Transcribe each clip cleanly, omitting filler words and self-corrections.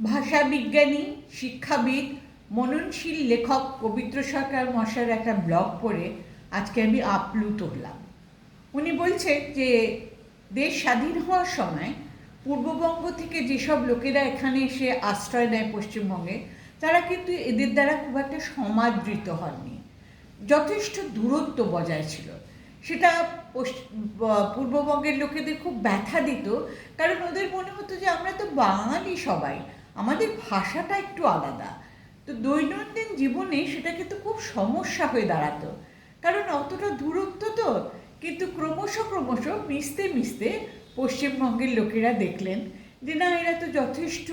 ভাষা বিজ্ঞানী, শিক্ষাবিদ, মননশীল লেখক পবিত্র সরকার মশাইয়ের একটা ব্লগ পড়ে আজকে আমি আপ্লুত হলাম। উনি বলছেন যে দেশ স্বাধীন হওয়ার সময় পূর্ববঙ্গ থেকে যেসব লোকেরা এখানে এসে আশ্রয় নেয় পশ্চিমবঙ্গে, তারা কিন্তু এদের দ্বারা খুব একটা সমাদৃত হননি, যথেষ্ট দূরত্ব বজায় ছিল। সেটা পূর্ববঙ্গের লোকেদের খুব ব্যথা দিত, কারণ ওদের মনে হতো যে আমরা তো বাঙালি সবাই, আমাদের ভাষাটা একটু আলাদা। তো দৈনন্দিন জীবনে সেটা কিন্তু খুব সমস্যা হয়ে দাঁড়াতো, কারণ অতটা দূরত্ব তো। কিন্তু ক্রমশ ক্রমশ মিশতে মিশতে পশ্চিমবঙ্গের লোকেরা দেখলেন যে না, এরা তো যথেষ্ট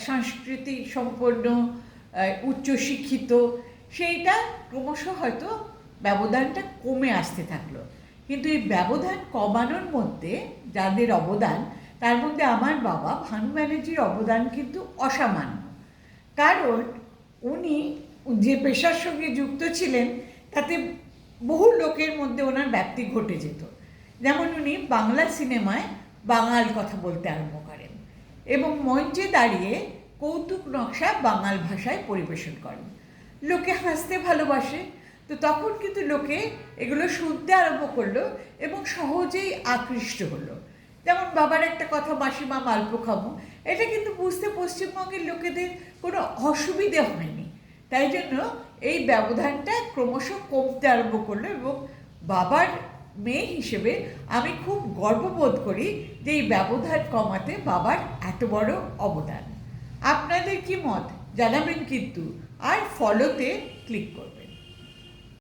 সংস্কৃতি সম্পন্ন, উচ্চশিক্ষিত। সেইটা ক্রমশ হয়তো ব্যবধানটা কমে আসতে থাকলো। কিন্তু এই ব্যবধান কমানোর মধ্যে যাদের অবদান, তার মধ্যে আমার বাবা ভানু ব্যানার্জির অবদান কিন্তু অসামান্য। কারণ উনি যে পেশার সঙ্গে যুক্ত ছিলেন, তাতে বহু লোকের মধ্যে ওনার ব্যাপ্তি ঘটে যেত। যেমন উনি বাংলা সিনেমায় বাঙাল কথা বলতে আরম্ভ করেন এবং মঞ্চে দাঁড়িয়ে কৌতুক নকশা বাঙাল ভাষায় পরিবেশন করেন। লোকে হাসতে ভালোবাসে, তো তখন কিন্তু লোকে এগুলো শুনতে আরম্ভ করলো এবং সহজেই আকৃষ্ট হলো। যেমন বাবার একটা কথা, মাসিমা মালপো খাবো, এটা কিন্তু বুঝতে পশ্চিমবঙ্গের লোকেদের কোনো অসুবিধে হয়নি। তাই জন্য এই ব্যবধানটা ক্রমশ কমতে আরম্ভ করলো এবং বাবার মেয়ে হিসেবে আমি খুব গর্ববোধ করি যে এই ব্যবধান কমাতে বাবার এত বড় অবদান। আপনাদের কি মত জানাবেন কিন্তু, আর ফলোতে ক্লিক করবেন।